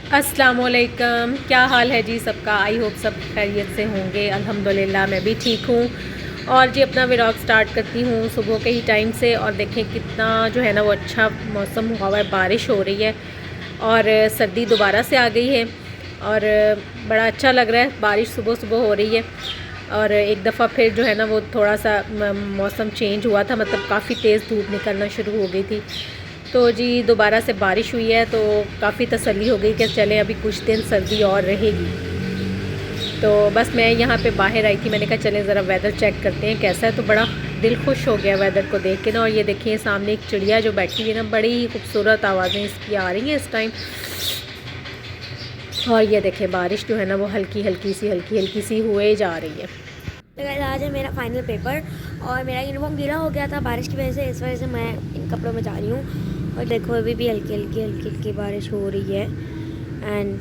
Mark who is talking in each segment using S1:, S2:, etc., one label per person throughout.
S1: अस्सलामुअलैकुम, क्या हाल है जी सबका। आई होप सब खैरियत से होंगे। अल्हम्दुलिल्लाह मैं भी ठीक हूँ। और जी अपना व्लॉग स्टार्ट करती हूँ सुबह के ही टाइम से। और देखें कितना जो है ना वो अच्छा मौसम हुआ हुआ है, बारिश हो रही है और सर्दी दोबारा से आ गई है। और बड़ा अच्छा लग रहा है, बारिश सुबह सुबह हो रही है। और एक दफ़ा फिर जो है ना वो थोड़ा सा मौसम चेंज हुआ था, मतलब काफ़ी तेज़ धूप निकलना शुरू हो गई थी। तो जी दोबारा से बारिश हुई है तो काफ़ी तसल्ली हो गई कि चलें अभी कुछ दिन सर्दी और रहेगी। तो बस मैं यहाँ पे बाहर आई थी, मैंने कहा चलें ज़रा वेदर चेक करते हैं कैसा है। तो बड़ा दिल खुश हो गया वेदर को देख के ना। और ये देखिए सामने एक चिड़िया जो बैठी हुई है ना, बड़ी खूबसूरत आवाज़ें इसकी आ रही हैं इस टाइम। और ये देखें बारिश जो है ना वो हल्की हल्की सी हुए जा रही है।
S2: तो गाइस आज है मेरा फाइनल पेपर और मेरा यूनिफॉर्म गीला हो गया था बारिश की वजह से। इस वजह से मैं इन कपड़ों में जा रही हूँ। और देखो अभी भी हल्की बारिश हो रही है। एंड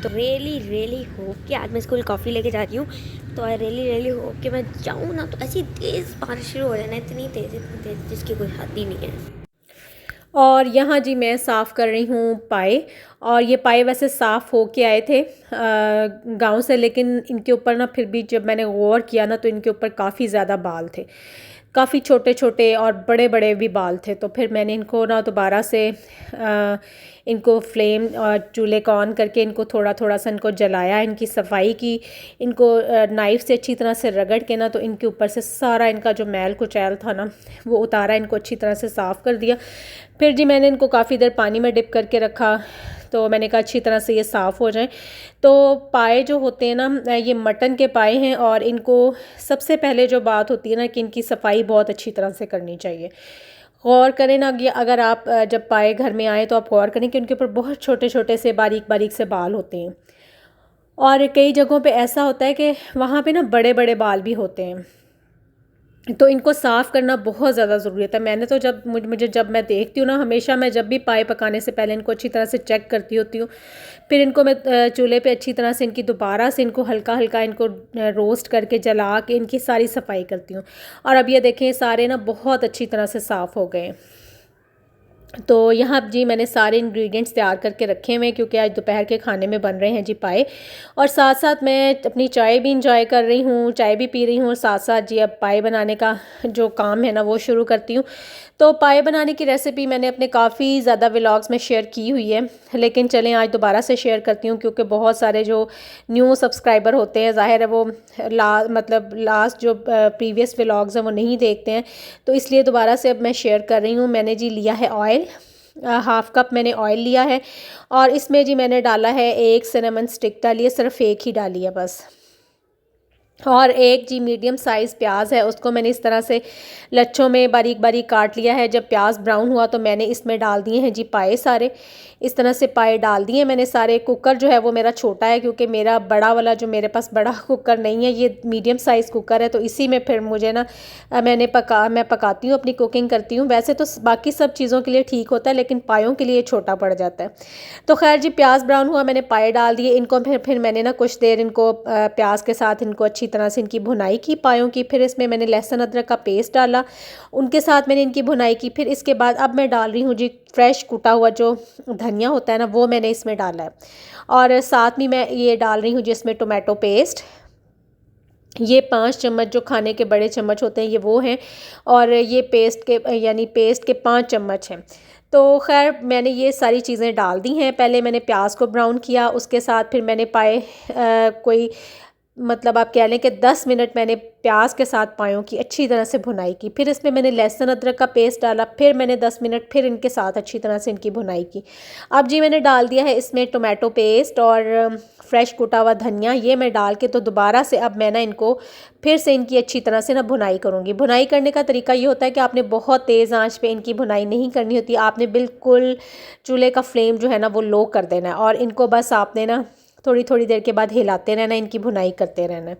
S2: तो रियली होप कि आज मैं स्कूल कॉफ़ी लेके जा रही हूँ। तो रियली होप कि मैं जाऊँ ना तो ऐसी तेज़ बारिश शुरू हो जाए ना, इतनी तेज़ जिसकी कोई हद ही नहीं है।
S1: और यहाँ जी मैं साफ़ कर रही हूँ पाए। और ये पाए वैसे साफ़ हो के आए थे गांव से, लेकिन इनके ऊपर ना फिर भी जब मैंने गौर किया ना तो इनके ऊपर काफ़ी ज़्यादा बाल थे, काफ़ी छोटे छोटे और बड़े बड़े भी बाल थे। तो फिर मैंने इनको ना दोबारा से इनको फ्लेम और चूल्हे को ऑन करके इनको थोड़ा थोड़ा सा इनको जलाया, इनकी सफाई की, इनको नाइफ़ से अच्छी तरह से रगड़ के ना तो इनके ऊपर से सारा इनका जो मैल कुचैल था ना वो उतारा, इनको अच्छी तरह से साफ़ कर दिया। फिर जी मैंने इनको काफ़ी देर पानी में डिप करके रखा। तो मैंने कहा अच्छी तरह से ये साफ़ हो जाए। तो पाए जो होते हैं ना ये मटन के पाए हैं और इनको सबसे पहले जो बात होती है ना कि इनकी सफाई बहुत अच्छी तरह से करनी चाहिए। गौर करें ना कि अगर आप जब पाए घर में आए तो आप गौर करें कि उनके ऊपर बहुत छोटे छोटे से बारीक बारीक से बाल होते हैं। और कई जगहों पे ऐसा होता है कि वहाँ पे ना बड़े बड़े बाल भी होते हैं। तो इनको साफ़ करना बहुत ज़्यादा ज़रूरी है। मैंने तो जब मुझे जब मैं देखती हूँ ना, हमेशा मैं जब भी पाए पकाने से पहले इनको अच्छी तरह से चेक करती होती हूँ। फिर इनको मैं चूल्हे पे अच्छी तरह से इनकी दोबारा से इनको हल्का हल्का इनको रोस्ट करके जला के इनकी सारी सफाई करती हूँ। और अब ये देखें सारे ना बहुत अच्छी तरह से साफ़ हो गए। तो यहाँ जी मैंने सारे इंग्रेडिएंट्स तैयार करके रखे हुए हैं क्योंकि आज दोपहर के खाने में बन रहे हैं जी पाए। और साथ साथ मैं अपनी चाय भी इंजॉय कर रही हूँ, चाय भी पी रही हूँ और साथ साथ जी अब पाए बनाने का जो काम है ना वो शुरू करती हूँ। तो पाए बनाने की रेसिपी मैंने अपने काफ़ी ज़्यादा व्लॉग्स में शेयर की हुई है, लेकिन चलें आज दोबारा से शेयर करती हूँ क्योंकि बहुत सारे जो न्यू सब्सक्राइबर होते हैं ज़ाहिर है वो मतलब लास्ट जो प्रीवियस व्लॉग्स हैं वो नहीं देखते हैं। तो इसलिए दोबारा से अब मैं शेयर कर रही हूँ। मैंने जी लिया है ऑयल, हाफ़ कप मैंने ऑयल लिया है। और इसमें जी मैंने डाला है एक सिनेमन स्टिक डाली है, सिर्फ एक ही डाली है बस। और एक जी मीडियम साइज़ प्याज है, उसको मैंने इस तरह से लच्छों में बारीक बारीक काट लिया है। जब प्याज ब्राउन हुआ तो मैंने इसमें डाल दिए हैं जी पाए सारे। इस तरह से पाए डाल दिए मैंने सारे। कुकर जो है वो मेरा छोटा है क्योंकि मेरा बड़ा वाला जो मेरे पास बड़ा कुकर नहीं है, ये मीडियम साइज़ कुकर है। तो इसी में फिर मुझे ना मैं पकाती हूँ, अपनी कुकिंग करती हूँ। वैसे तो बाकी सब चीज़ों के लिए ठीक होता है लेकिन पायों के लिए छोटा पड़ जाता है। तो खैर जी प्याज ब्राउन हुआ, मैंने पाए डाल दिए इनको। फिर मैंने ना कुछ देर इनको प्याज के साथ इनको अच्छी तरह से इनकी भुनाई की पायों की। फिर इसमें मैंने लहसुन अदरक का पेस्ट डाला, उनके साथ मैंने इनकी भुनाई की। फिर इसके बाद अब मैं डाल रही हूँ जी फ्रेश कूटा हुआ जो धनिया होता है ना वो मैंने इसमें डाला है। और साथ में मैं ये डाल रही हूँ जिसमें टोमेटो पेस्ट, ये 5 चम्मच जो खाने के बड़े चम्मच होते हैं ये वो हैं। और ये पेस्ट के यानी पेस्ट के 5 चम्मच हैं। तो खैर मैंने ये सारी चीज़ें डाल दी हैं। पहले मैंने प्याज को ब्राउन किया, उसके साथ फिर मैंने पाए कोई मतलब आप कह लें कि 10 मिनट मैंने प्याज के साथ पायों की अच्छी तरह से भुनाई की। फिर इसमें मैंने लहसुन अदरक का पेस्ट डाला, फिर मैंने 10 मिनट फिर इनके साथ अच्छी तरह से इनकी भुनाई की। अब जी मैंने डाल दिया है इसमें टोमेटो पेस्ट और फ्रेश कुटा हुआ धनिया, ये मैं डाल के तो दोबारा से अब मैं ना इनको फिर से इनकी अच्छी तरह से ना भुनाई करूँगी। भुनाई करने का तरीका ये होता है कि आपने बहुत तेज़ आंच पे इनकी भुनाई नहीं करनी होती, आपने बिल्कुल चूल्हे का फ्लेम जो है ना वो लो कर देना है और इनको बस आपने ना थोड़ी थोड़ी देर के बाद हिलाते रहना, इनकी भुनाई करते रहना।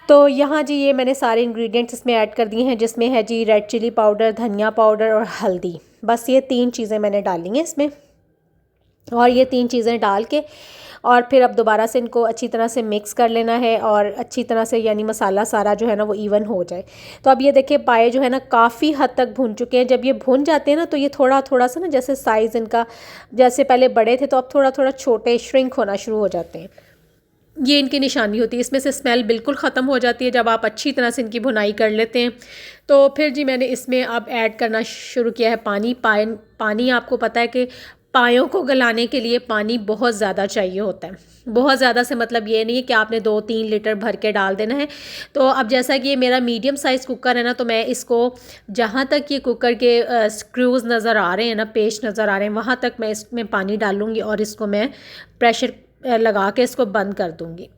S1: तो यहाँ जी ये मैंने सारे इंग्रेडिएंट्स इसमें ऐड कर दिए हैं जिसमें है जी रेड चिली पाउडर, धनिया पाउडर और हल्दी। बस ये 3 चीज़ें मैंने डाली हैं इसमें। और ये 3 चीज़ें डाल के और फिर अब दोबारा से इनको अच्छी तरह से मिक्स कर लेना है और अच्छी तरह से यानी मसाला सारा जो है ना वो इवन हो जाए। तो अब ये देखिए पाए जो है ना काफ़ी हद तक भुन चुके हैं। जब ये भुन जाते हैं ना तो ये थोड़ा थोड़ा सा ना जैसे साइज़ इनका जैसे पहले बड़े थे तो अब थोड़ा थोड़ा छोटे श्रिंक होना शुरू हो जाते हैं। ये इनकी निशानी होती है। इसमें से स्मेल बिल्कुल ख़त्म हो जाती है जब आप अच्छी तरह से इनकी भुनाई कर लेते हैं। तो फिर जी मैंने इसमें अब ऐड करना शुरू किया है पानी। पानी आपको पता है कि पायों को गलाने के लिए पानी बहुत ज़्यादा चाहिए होता है। बहुत ज़्यादा से मतलब ये नहीं है कि आपने 2-3 लीटर भर के डाल देना है। तो अब जैसा कि ये मेरा मीडियम साइज़ कुकर है ना, तो मैं इसको जहाँ तक ये कुकर के स्क्रूज़ नज़र आ रहे हैं ना, पेच नज़र आ रहे हैं, वहाँ तक मैं इसमें पानी डालूँगी और इसको मैं प्रेशर लगा के इसको बंद कर दूँगी।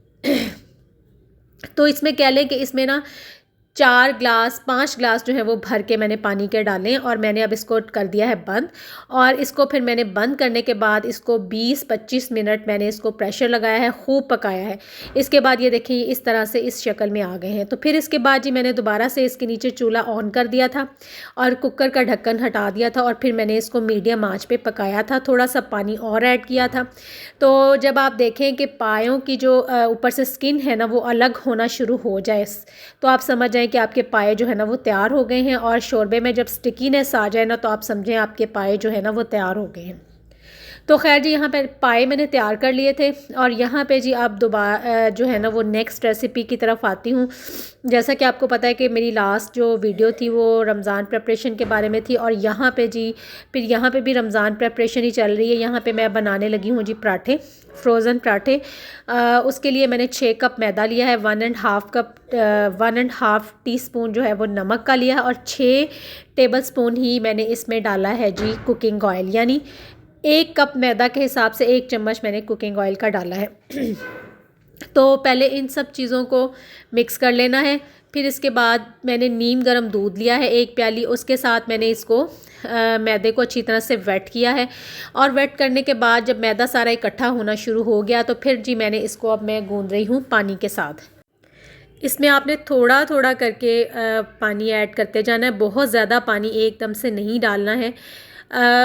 S1: तो इसमें कह लें कि इसमें ना 5 ग्लास जो है वो भर के मैंने पानी के डाले हैं और मैंने अब इसको कर दिया है बंद। और इसको फिर मैंने बंद करने के बाद इसको 20-25 मिनट मैंने इसको प्रेशर लगाया है, खूब पकाया है। इसके बाद ये देखिए इस तरह से इस शक्ल में आ गए हैं। तो फिर इसके बाद जी मैंने दोबारा से इसके नीचे चूल्हा ऑन कर दिया था और कुकर का ढक्कन हटा दिया था और फिर मैंने इसको मीडियम आँच पे पकाया था। थोड़ा सा पानी और ऐड किया था। तो जब आप देखें कि पायों की जो ऊपर से स्किन है ना वो अलग होना शुरू हो जाए, तो आप समझ जाएं कि आपके पाए जो है ना वो तैयार हो गए हैं। और शोरबे में जब स्टिकीनेस आ जाए ना तो आप समझें आपके पाए जो है ना वो तैयार हो गए हैं। तो खैर जी यहाँ पे पाए मैंने तैयार कर लिए थे और यहाँ पे जी आप दोबारा जो है ना वो नेक्स्ट रेसिपी की तरफ आती हूँ। जैसा कि आपको पता है कि मेरी लास्ट जो वीडियो थी वो रमज़ान प्रेपरेशन के बारे में थी और यहाँ पे जी फिर यहाँ पे भी रमज़ान प्रेपरेशन ही चल रही है। यहाँ पे मैं बनाने लगी हूँ जी पराठे, फ्रोज़न पराठे। उसके लिए मैंने 6 कप मैदा लिया है, 1.5 टीस्पून जो है वो नमक का लिया है और 6 टेबल स्पून ही मैंने इसमें डाला है जी कुकिंग ऑयल, यानी 1 कप मैदा के हिसाब से 1 चम्मच मैंने कुकिंग ऑयल का डाला है। तो पहले इन सब चीज़ों को मिक्स कर लेना है। फिर इसके बाद मैंने नीम गर्म दूध लिया है 1 प्याली, उसके साथ मैंने इसको मैदे को अच्छी तरह से वेट किया है। और वेट करने के बाद जब मैदा सारा इकट्ठा होना शुरू हो गया तो फिर जी मैंने इसको अब मैं गूंद रही हूँ पानी के साथ। इसमें आपने थोड़ा थोड़ा करके पानी ऐड करते जाना है, बहुत ज़्यादा पानी एकदम से नहीं डालना है।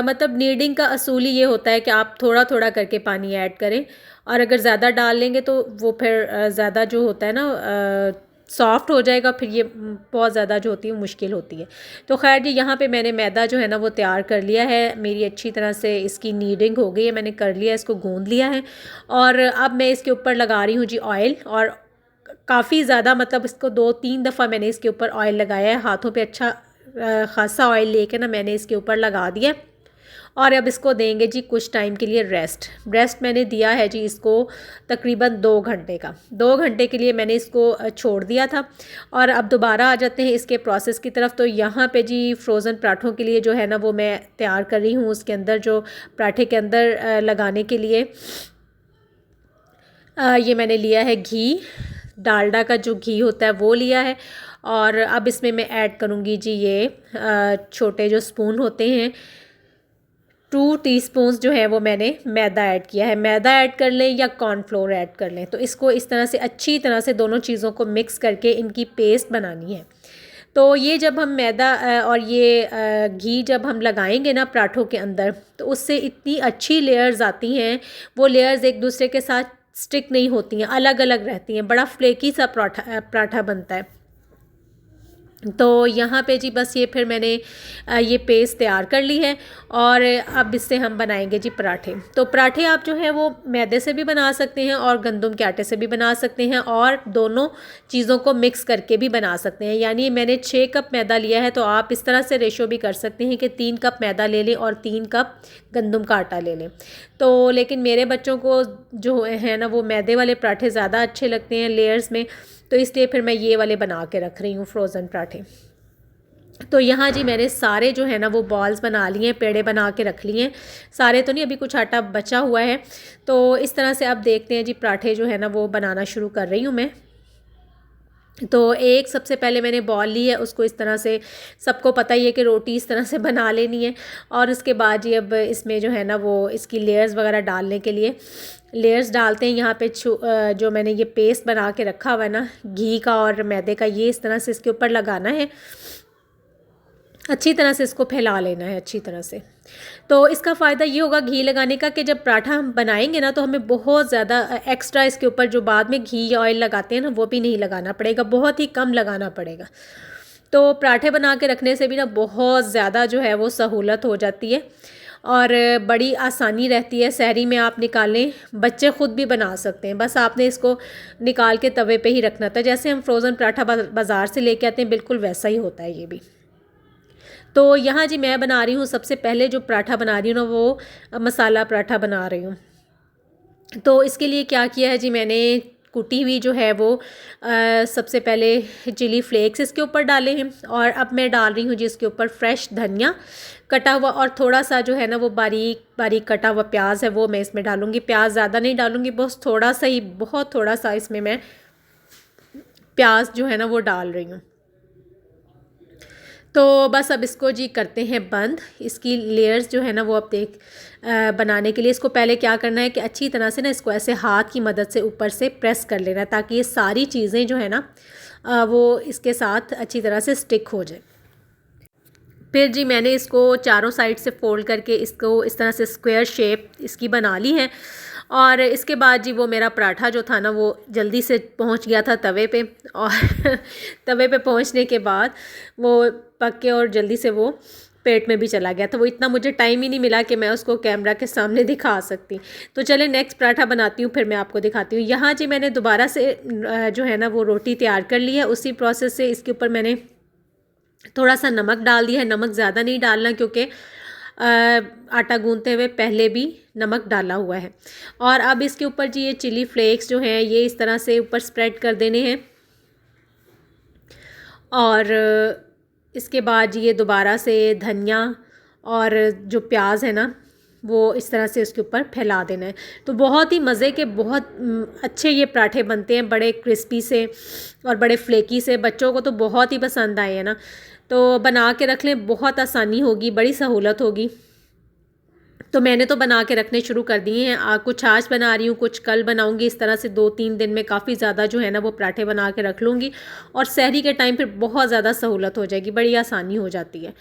S1: मतलब नीडिंग का असूल ही ये होता है कि आप थोड़ा थोड़ा करके पानी ऐड करें और अगर ज़्यादा डाल लेंगे तो वो फिर ज़्यादा जो होता है ना सॉफ्ट हो जाएगा, फिर ये बहुत ज़्यादा जो होती है मुश्किल होती है। तो खैर जी यहाँ पे मैंने मैदा जो है ना वो तैयार कर लिया है, मेरी अच्छी तरह से इसकी नीडिंग हो गई है, मैंने कर लिया, इसको गूंद लिया है। और अब मैं इसके ऊपर लगा रही हूँ जी ऑयल, और काफ़ी ज़्यादा मतलब इसको 2-3 दफ़ा मैंने इसके ऊपर ऑयल लगाया है, हाथों पे अच्छा खासा ऑयल लेके ना मैंने इसके ऊपर लगा दिया। और अब इसको देंगे जी कुछ टाइम के लिए रेस्ट मैंने दिया है जी इसको तकरीबन 2 घंटे का। 2 घंटे के लिए मैंने इसको छोड़ दिया था। और अब दोबारा आ जाते हैं इसके प्रोसेस की तरफ। तो यहाँ पे जी फ्रोज़न पराठों के लिए जो है ना वो मैं तैयार कर रही हूँ, उसके अंदर जो पराठे के अंदर लगाने के लिए ये मैंने लिया है घी, डालडा का जो घी होता है वो लिया है। और अब इसमें मैं ऐड करूँगी जी ये छोटे जो स्पून होते हैं 2 टीस्पून्स जो है वो मैंने मैदा ऐड किया है। मैदा ऐड कर लें या कॉर्नफ्लोर ऐड कर लें। तो इसको इस तरह से अच्छी तरह से दोनों चीज़ों को मिक्स करके इनकी पेस्ट बनानी है। तो ये जब हम मैदा और ये घी जब हम लगाएंगे ना पराठों के अंदर तो उससे इतनी अच्छी लेयर्स आती हैं, वो लेयर्स एक दूसरे के साथ स्टिक नहीं होती हैं, अलग अलग रहती हैं, बड़ा फ्लेकी सा पराठा बनता है। तो यहाँ पे जी बस ये फिर मैंने ये पेस्ट तैयार कर ली है और अब इससे हम बनाएंगे जी पराठे। तो पराठे आप जो है वो मैदे से भी बना सकते हैं और गंदम के आटे से भी बना सकते हैं और दोनों चीज़ों को मिक्स करके भी बना सकते हैं। यानी मैंने 6 कप मैदा लिया है तो आप इस तरह से रेशो भी कर सकते हैं कि 3 कप मैदा ले लें और 3 कप गंदम का आटा ले लें। तो लेकिन मेरे बच्चों को जो है ना वो मैदे वाले पराठे ज़्यादा अच्छे लगते हैं लेयर्स में, तो इसलिए फिर मैं ये वाले बना के रख रही हूँ फ्रोज़न पराठे। तो यहाँ जी मैंने सारे जो है ना वो बॉल्स बना लिए हैं, पेड़े बना के रख लिए हैं। सारे तो नहीं, अभी कुछ आटा बचा हुआ है। तो इस तरह से अब देखते हैं जी पराठे जो है ना वो बनाना शुरू कर रही हूँ मैं। तो एक सबसे पहले मैंने बॉल ली है, उसको इस तरह से, सबको पता ही है कि रोटी इस तरह से बना लेनी है। और उसके बाद जी अब इसमें जो है ना वो इसकी लेयर्स वगैरह डालने के लिए लेयर्स डालते हैं। यहाँ पे जो मैंने ये पेस्ट बना के रखा हुआ है ना घी का और मैदे का, ये इस तरह से इसके ऊपर लगाना है, अच्छी तरह से इसको फैला लेना है अच्छी तरह से। तो इसका फ़ायदा ये होगा घी लगाने का कि जब पराठा हम बनाएंगे ना तो हमें बहुत ज़्यादा एक्स्ट्रा इसके ऊपर जो बाद में घी या ऑयल लगाते हैं ना वो भी नहीं लगाना पड़ेगा, बहुत ही कम लगाना पड़ेगा। तो पराठे बना के रखने से भी ना बहुत ज़्यादा जो है वो सहूलत हो जाती है और बड़ी आसानी रहती है। सहरी में आप निकालें, बच्चे ख़ुद भी बना सकते हैं, बस आपने इसको निकाल के तवे पे ही रखना था। जैसे हम फ्रोज़न पराठा बाज़ार से लेके आते हैं बिल्कुल वैसा ही होता है ये भी। तो यहाँ जी मैं बना रही हूँ, सबसे पहले जो पराठा बना रही हूँ ना वो मसाला पराठा बना रही हूँ। तो इसके लिए क्या किया है जी, मैंने कुटी हुई जो है वो सबसे पहले चिली फ्लेक्स इसके ऊपर डाले हैं और अब मैं डाल रही हूँ जी इसके ऊपर फ्रेश धनिया कटा हुआ और थोड़ा सा जो है ना वो बारीक बारीक कटा हुआ प्याज है वो मैं इसमें डालूँगी। प्याज ज़्यादा नहीं डालूँगी, बस थोड़ा सा ही, बहुत थोड़ा सा इसमें मैं प्याज जो है ना वो डाल रही हूँ। तो बस अब इसको जी करते हैं बंद। इसकी लेयर्स जो है ना वो अब बनाने के लिए इसको पहले क्या करना है कि अच्छी तरह से ना इसको ऐसे हाथ की मदद से ऊपर से प्रेस कर लेना ताकि ये सारी चीज़ें जो है ना वो इसके साथ अच्छी तरह से स्टिक हो जाए। फिर जी मैंने इसको चारों साइड से फोल्ड करके इसको इस तरह से स्क्वायर शेप इसकी बना ली है और इसके बाद जी वो मेरा पराठा जो था ना वो जल्दी से पहुंच गया था तवे पे और तवे पे पहुंचने के बाद वो पक के और जल्दी से वो पेट में भी चला गया था। वो इतना मुझे टाइम ही नहीं मिला कि मैं उसको कैमरा के सामने दिखा सकती। तो चले नेक्स्ट पराठा बनाती हूँ, फिर मैं आपको दिखाती हूँ। यहाँ जी मैंने दोबारा से जो है ना वो रोटी तैयार कर ली है। उसी प्रोसेस से इसके ऊपर मैंने थोड़ा सा नमक डाल दिया है। नमक ज़्यादा नहीं डालना क्योंकि आटा गूंथते हुए पहले भी नमक डाला हुआ है। और अब इसके ऊपर जी ये चिली फ्लेक्स जो हैं ये इस तरह से ऊपर स्प्रेड कर देने हैं और इसके बाद जी ये दोबारा से धनिया और जो प्याज है ना वो इस तरह से उसके ऊपर फैला देना है। तो बहुत ही मज़े के बहुत अच्छे ये पराठे बनते हैं, बड़े क्रिस्पी से और बड़े फ्लेकी से। बच्चों को तो बहुत ही पसंद आए हैं ना, तो बना के रख लें, बहुत आसानी होगी, बड़ी सहूलत होगी। तो मैंने तो बना के रखने शुरू कर दिए हैं। कुछ आज बना रही हूँ, कुछ कल बनाऊँगी। इस तरह से 2-3 दिन में काफ़ी ज़्यादा जो है ना वो पराठे बना के रख लूँगी और सहरी के टाइम फिर बहुत ज़्यादा सहूलत हो जाएगी, बड़ी आसानी हो जाती है।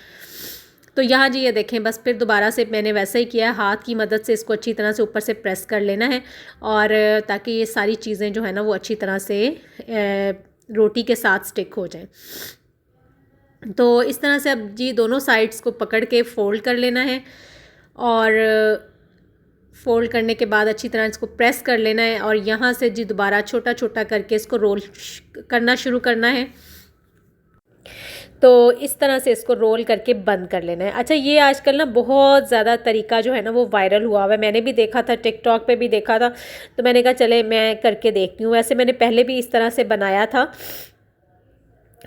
S1: तो यहाँ जी ये देखें, बस फिर दोबारा से मैंने वैसा ही किया है, हाथ की मदद से इसको अच्छी तरह से ऊपर से प्रेस कर लेना है और ताकि ये सारी चीज़ें जो है ना वो अच्छी तरह से रोटी के साथ स्टिक हो जाएं। तो इस तरह से अब जी दोनों साइड्स को पकड़ के फ़ोल्ड कर लेना है और फ़ोल्ड करने के बाद अच्छी तरह इसको प्रेस कर लेना है और यहाँ से जी दोबारा छोटा छोटा करके इसको रोल करना शुरू करना है। तो इस तरह से इसको रोल करके बंद कर लेना है। अच्छा, ये आजकल ना बहुत ज़्यादा तरीका जो है ना वो वायरल हुआ हुआ है। मैंने भी देखा था, टिकटॉक पे भी देखा था, तो मैंने कहा चले मैं करके देखती हूँ। वैसे मैंने पहले भी इस तरह से बनाया था,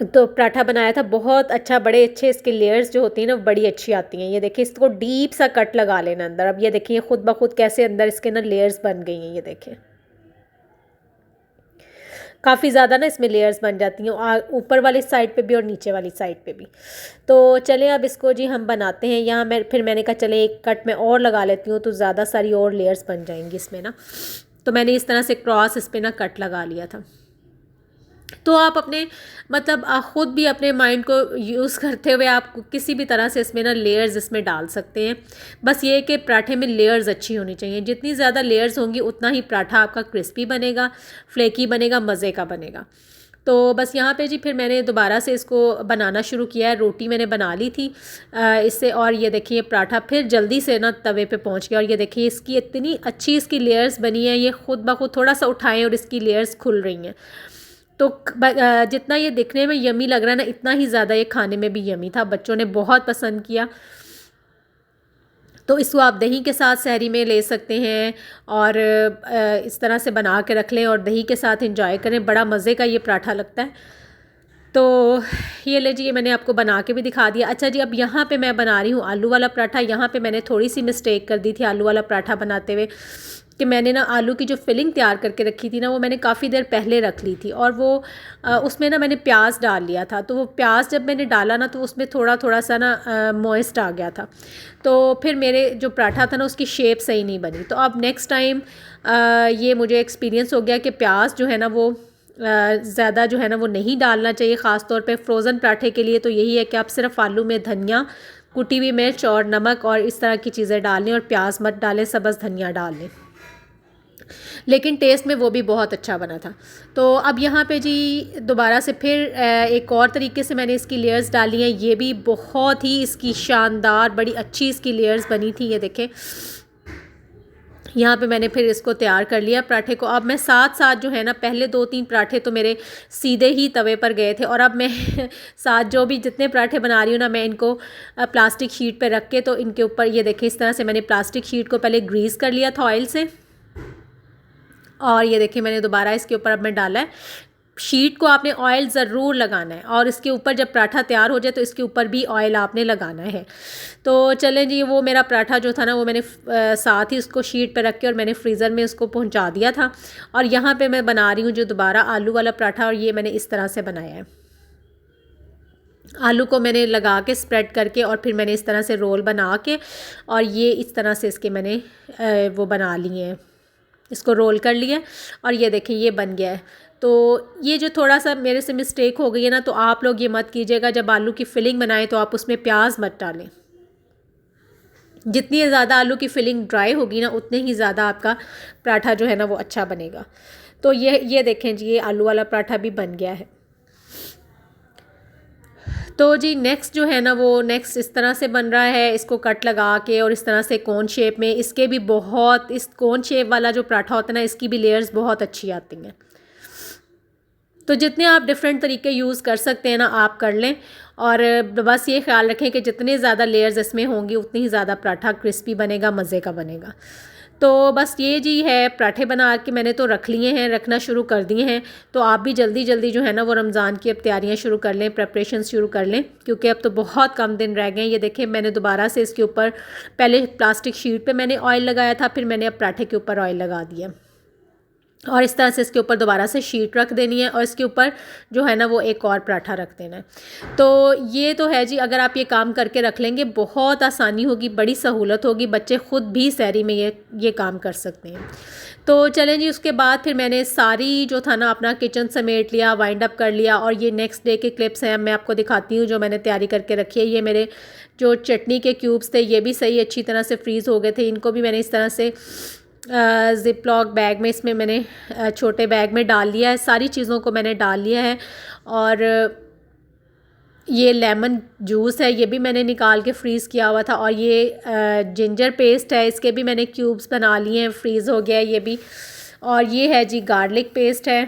S1: तो पराठा बनाया था, बहुत अच्छा, बड़े अच्छे इसके लेयर्स जो होती हैं ना बड़ी अच्छी आती हैं। ये देखिए, इसको डीप सा कट लगा लेना अंदर। अब ये देखिए खुद ब खुद कैसे अंदर इसके ना लेयर्स बन गई हैं। ये देखिए काफ़ी ज़्यादा ना इसमें लेयर्स बन जाती हैं, ऊपर वाली साइड पे भी और नीचे वाली साइड पे भी। तो चलें अब इसको जी हम बनाते हैं। यहाँ मैंने कहा चले एक कट में और लगा लेती हूँ, तो ज़्यादा सारी और लेयर्स बन जाएंगी इसमें ना। तो मैंने इस तरह से क्रॉस इस पर ना कट लगा लिया था। तो आप अपने मतलब ख़ुद भी अपने माइंड को यूज़ करते हुए आप किसी भी तरह से इसमें ना लेयर्स इसमें डाल सकते हैं। बस ये कि पराठे में लेयर्स अच्छी होनी चाहिए। जितनी ज़्यादा लेयर्स होंगी उतना ही पराठा आपका क्रिस्पी बनेगा, फ्लेकी बनेगा, मज़े का बनेगा। तो बस यहाँ पे जी फिर मैंने दोबारा से इसको बनाना शुरू किया है। रोटी मैंने बना ली थी इससे, और ये देखिए पराठा फिर जल्दी से ना तवे पे पहुँच गया। और ये देखिए इसकी इतनी अच्छी इसकी लेयर्स बनी है। ये खुद ब खुद थोड़ा सा उठाएँ और इसकी लेयर्स खुल रही हैं। तो जितना ये दिखने में यमी लग रहा है ना, इतना ही ज़्यादा ये खाने में भी यमी था। बच्चों ने बहुत पसंद किया। तो इसको आप दही के साथ सहरी में ले सकते हैं और इस तरह से बना के रख लें और दही के साथ एंजॉय करें। बड़ा मज़े का ये पराठा लगता है। तो ये लीजिए, मैंने आपको बना के भी दिखा दिया। अच्छा जी, अब यहाँ पे मैं बना रही हूँ आलू वाला पराठा। यहाँ पे मैंने थोड़ी सी मिस्टेक कर दी थी आलू वाला पराठा बनाते हुए, कि मैंने ना आलू की जो फिलिंग तैयार करके रखी थी ना वो मैंने काफ़ी देर पहले रख ली थी और वो उसमें ना मैंने प्याज डाल लिया था। तो वो प्याज जब मैंने डाला ना तो उसमें थोड़ा थोड़ा सा ना मॉइस्ट आ गया था। तो फिर मेरे जो पराठा था ना उसकी शेप सही नहीं बनी। तो अब नेक्स्ट टाइम ये मुझे एक्सपीरियंस हो गया कि प्याज जो है ना वो ज़्यादा जो है ना वो नहीं डालना चाहिए। ख़ास तौर पे फ्रोज़न पराठे के लिए तो यही है कि आप सिर्फ आलू में धनिया कुटी हुई मिर्च और नमक और इस तरह की चीज़ें डाल लें, और प्याज मत डालें, सब्ज़ धनिया डाल लें। लेकिन टेस्ट में वो भी बहुत अच्छा बना था। तो अब यहाँ पे जी दोबारा से फिर एक और तरीके से मैंने इसकी लेयर्स डाली हैं। ये भी बहुत ही इसकी शानदार, बड़ी अच्छी इसकी लेयर्स बनी थी। ये देखें, यहाँ पे मैंने फिर इसको तैयार कर लिया पराठे को। अब मैं साथ साथ जो है ना, पहले 2-3 पराठे तो मेरे सीधे ही तवे पर गए थे, और अब मैं साथ जो भी जितने पराठे बना रही हूँ ना, मैं इनको प्लास्टिक शीट पे रख के, तो इनके ऊपर ये देखें, इस तरह से मैंने प्लास्टिक शीट को पहले ग्रीस कर लिया था ऑयल से, और ये देखिए मैंने दोबारा इसके ऊपर अब मैं डाला है। शीट को आपने ऑयल ज़रूर लगाना है, और इसके ऊपर जब पराठा तैयार हो जाए तो इसके ऊपर भी ऑयल आपने लगाना है। तो चलें जी, वो मेरा पराठा जो था ना, वो मैंने साथ ही उसको शीट पे रख के और मैंने फ्रीज़र में उसको पहुंचा दिया था। और यहाँ पे मैं बना रही हूँ जो दोबारा आलू वाला पराठा, और ये मैंने इस तरह से बनाया है। आलू को मैंने लगा के स्प्रेड करके, और फिर मैंने इस तरह से रोल बना के, और ये इस तरह से इसके मैंने वो बना लिए हैं, इसको रोल कर लिया, और ये देखें ये बन गया है। तो ये जो थोड़ा सा मेरे से मिस्टेक हो गई है ना, तो आप लोग ये मत कीजिएगा, जब आलू की फिलिंग बनाएं तो आप उसमें प्याज मत डालें। जितनी ज़्यादा आलू की फिलिंग ड्राई होगी ना, उतने ही ज़्यादा आपका पराठा जो है ना वो अच्छा बनेगा। तो ये देखें जी, ये आलू वाला पराठा भी बन गया है। तो जी नेक्स्ट जो है ना, वो नेक्स्ट इस तरह से बन रहा है, इसको कट लगा के और इस तरह से कोन शेप में। इसके भी बहुत, इस कोन शेप वाला जो पराठा होता है ना, इसकी भी लेयर्स बहुत अच्छी आती हैं। तो जितने आप डिफरेंट तरीके यूज़ कर सकते हैं ना, आप कर लें, और बस ये ख्याल रखें कि जितने ज़्यादा लेयर्स इसमें होंगी उतनी ही ज़्यादा पराठा क्रिस्पी बनेगा, मज़े का बनेगा। तो बस ये जी है, पराठे बना के मैंने तो रख लिए हैं, रखना शुरू कर दिए हैं। तो आप भी जल्दी जल्दी जो है ना वो रमज़ान की अब तैयारियां शुरू कर लें, प्रेपरेशन शुरू कर लें, क्योंकि अब तो बहुत कम दिन रह गए हैं। ये देखें, मैंने दोबारा से इसके ऊपर पहले प्लास्टिक शीट पे मैंने ऑयल लगाया था, फिर मैंने अब पराठे के ऊपर ऑयल लगा दिया, और इस तरह से इसके ऊपर दोबारा से शीट रख देनी है, और इसके ऊपर जो है ना वो एक और पराठा रख देना है। तो ये तो है जी, अगर आप ये काम करके रख लेंगे बहुत आसानी होगी, बड़ी सहूलत होगी, बच्चे ख़ुद भी सहरी में ये काम कर सकते हैं। तो चलें जी, उसके बाद फिर मैंने सारी जो था ना अपना किचन समेट लिया, वाइंड अप कर लिया, और ये नेक्स्ट डे के क्लिप्स हैं, मैं आपको दिखाती हूँ जो मैंने तैयारी करके रखी है। ये मेरे जो चटनी के क्यूब्स थे, ये भी सही अच्छी तरह से फ्रीज़ हो गए थे। इनको भी मैंने इस तरह से ज़िप लॉक बैग में, इसमें मैंने छोटे बैग में डाल लिया है। सारी चीज़ों को मैंने डाल लिया है, और ये लेमन जूस है, ये भी मैंने निकाल के फ्रीज़ किया हुआ था, और ये जिंजर पेस्ट है, इसके भी मैंने क्यूब्स बना लिए हैं, फ्रीज़ हो गया है ये भी। और ये है जी गार्लिक पेस्ट है,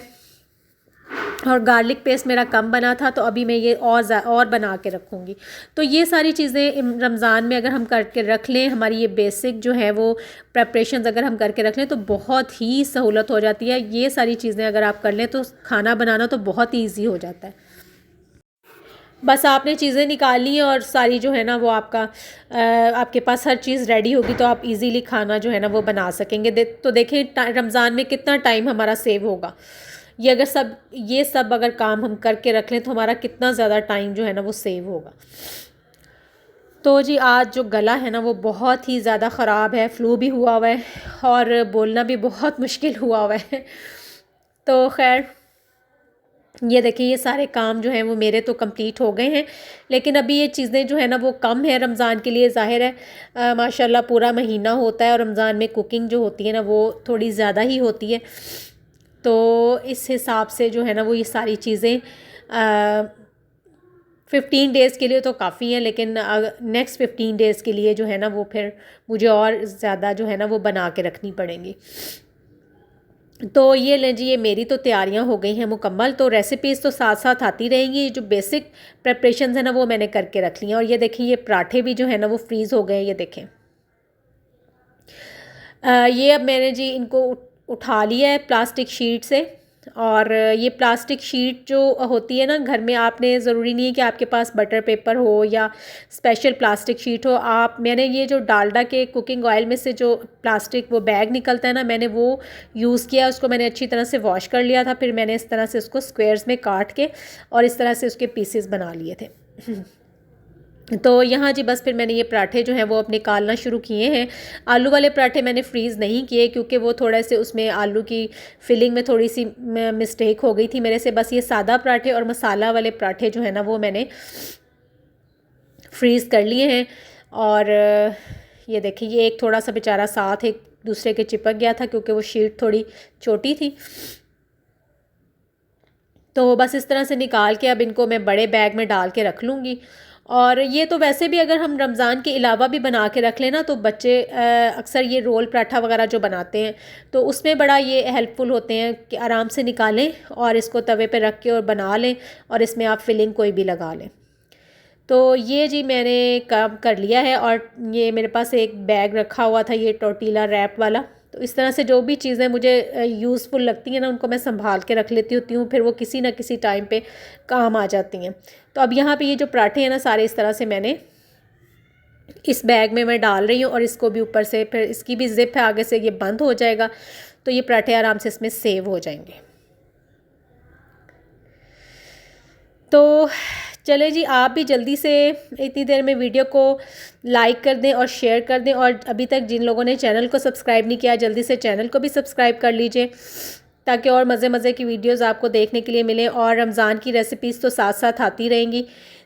S1: और गार्लिक पेस्ट मेरा कम बना था, तो अभी मैं ये और बना के रखूँगी। तो ये सारी चीज़ें रमज़ान में अगर हम करके रख लें, हमारी ये बेसिक जो है वो प्रेपरेशंस अगर हम करके रख लें तो बहुत ही सहूलत हो जाती है। ये सारी चीज़ें अगर आप कर लें तो खाना बनाना तो बहुत ईजी हो जाता है। बस आपने चीज़ें निकाली और सारी जो है ना वो आपके पास हर चीज़ रेडी होगी, तो आप इजीली खाना जो है ना वो बना सकेंगे। तो देखें रमज़ान में कितना टाइम हमारा सेव होगा। ये सब अगर काम हम करके रख लें तो हमारा कितना ज़्यादा टाइम जो है ना वो सेव होगा। तो जी आज जो गला है ना वो बहुत ही ज़्यादा ख़राब है, फ्लू भी हुआ हुआ है और बोलना भी बहुत मुश्किल हुआ हुआ है। तो खैर ये देखिए, ये सारे काम जो हैं वो मेरे तो कंप्लीट हो गए हैं, लेकिन अभी ये चीज़ें जो है ना वो कम है रमज़ान के लिए। ज़ाहिर है माशाल्लाह पूरा महीना होता है और रमज़ान में कुकिंग जो होती है ना वो थोड़ी ज़्यादा ही होती है। तो इस हिसाब से जो है ना वो ये सारी चीज़ें 15 डेज़ के लिए तो काफ़ी हैं, लेकिन नेक्स्ट 15 डेज़ के लिए जो है ना वो फिर मुझे और ज़्यादा जो है ना वो बना के रखनी पड़ेंगी। तो ये लें जी, ये मेरी तो तैयारियां हो गई हैं मुकम्मल। तो रेसिपीज़ तो साथ साथ आती रहेंगी, जो बेसिक प्रेपरेशंस है ना वो मैंने करके रख ली हैं। और ये देखिए, ये पराठे भी जो है ना वो फ्रीज़ हो गए, ये देखें। ये अब मैंने जी इनको उठा लिया है प्लास्टिक शीट से। और ये प्लास्टिक शीट जो होती है ना घर में, आपने ज़रूरी नहीं है कि आपके पास बटर पेपर हो या स्पेशल प्लास्टिक शीट हो। मैंने ये जो डालडा के कुकिंग ऑयल में से जो प्लास्टिक वो बैग निकलता है ना, मैंने वो यूज़ किया। उसको मैंने अच्छी तरह से वॉश कर लिया था, फिर मैंने इस तरह से उसको स्क्वेयर्स में काट के और इस तरह से उसके पीसेस बना लिए थे। तो यहाँ जी बस फिर मैंने ये पराठे जो हैं वो अब निकालना शुरू किए हैं। आलू वाले पराठे मैंने फ्रीज़ नहीं किए क्योंकि वो थोड़े से उसमें आलू की फिलिंग में थोड़ी सी मिस्टेक हो गई थी मेरे से। बस ये सादा पराठे और मसाला वाले पराठे जो है ना वो मैंने फ्रीज़ कर लिए हैं। और ये देखिए, ये एक थोड़ा सा बेचारा साथ एक दूसरे के चिपक गया था क्योंकि वो शीट थोड़ी छोटी थी। तो बस इस तरह से निकाल के अब इनको मैं बड़े बैग में डाल के रख लूँगी। और ये तो वैसे भी अगर हम रमज़ान के अलावा भी बना के रख लें ना, तो बच्चे अक्सर ये रोल पराठा वगैरह जो बनाते हैं तो उसमें बड़ा ये हेल्पफुल होते हैं कि आराम से निकालें और इसको तवे पे रख के और बना लें, और इसमें आप फिलिंग कोई भी लगा लें। तो ये जी मैंने काम कर लिया है। और ये मेरे पास एक बैग रखा हुआ था, ये टोर्टिला रैप वाला। तो इस तरह से जो भी चीज़ें मुझे यूज़फुल लगती हैं ना, उनको मैं संभाल के रख लेती होती हूँ, फिर वो किसी ना किसी टाइम पे काम आ जाती हैं। तो अब यहाँ पे ये जो पराठे हैं ना, सारे इस तरह से मैंने इस बैग में मैं डाल रही हूँ, और इसको भी ऊपर से, फिर इसकी भी ज़िप है आगे से, ये बंद हो जाएगा तो ये पराठे आराम से इसमें सेव हो जाएंगे। तो चले जी, आप भी जल्दी से इतनी देर में वीडियो को लाइक कर दें और शेयर कर दें, और अभी तक जिन लोगों ने चैनल को सब्सक्राइब नहीं किया, जल्दी से चैनल को भी सब्सक्राइब कर लीजिए ताकि और मज़े मज़े की वीडियोस आपको देखने के लिए मिलें। और रमज़ान की रेसिपीज़ तो साथ साथ आती रहेंगी।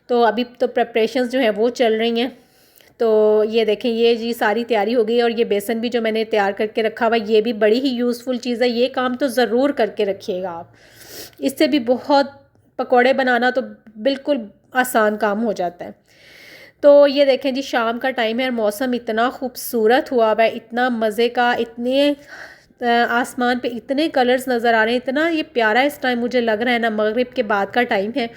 S1: तो अभी तो प्रिपरेशंस जो है वो चल रही हैं। तो ये देखें, ये जी सारी तैयारी हो गई। और ये बेसन भी जो मैंने तैयार करके रखा हुआ, ये भी बड़ी ही यूज़फुल चीज़ है। ये काम तो ज़रूर करके रखिएगा आप, इससे भी बहुत पकोड़े बनाना तो बिल्कुल आसान काम हो जाता है। तो ये देखें जी, शाम का टाइम है और मौसम इतना खूबसूरत हुआ हुआ है, इतना मज़े का, इतने आसमान पे इतने कलर्स नज़र आ रहे हैं, इतना ये प्यारा इस टाइम मुझे लग रहा है ना। मगरिब के बाद का टाइम है,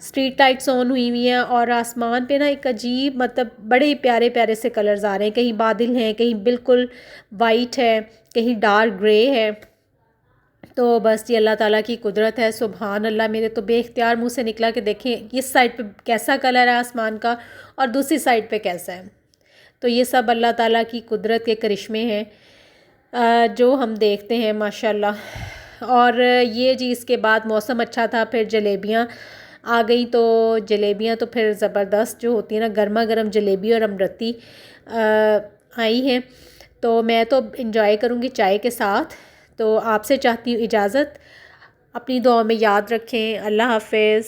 S1: स्ट्रीट लाइट्स ऑन हुई हुई हैं और आसमान पे ना एक अजीब, मतलब बड़े प्यारे प्यारे से कलर्स आ रहे हैं। कहीं बादल हैं, कहीं बिल्कुल वाइट है, कहीं डार्क ग्रे है। तो बस ये अल्लाह ताला की कुदरत है। सुभान अल्लाह, मेरे तो बेख्तियार मुंह से निकला कि देखें इस साइड पे कैसा कलर है आसमान का और दूसरी साइड पे कैसा है। तो ये सब अल्लाह ताला की कुदरत के करिश्मे हैं जो हम देखते हैं माशाल्लाह। और ये जी इसके बाद मौसम अच्छा था, फिर जलेबियाँ आ गई। तो जलेबियाँ तो फिर ज़बरदस्त जो होती है ना, गर्मा गर्म जलेबी और अमरती आई हैं। तो मैं तो इंजॉय करूँगी चाय के साथ। तो आपसे चाहती हूँ इजाज़त, अपनी दुआ में याद रखें। अल्लाह हाफ़िज़।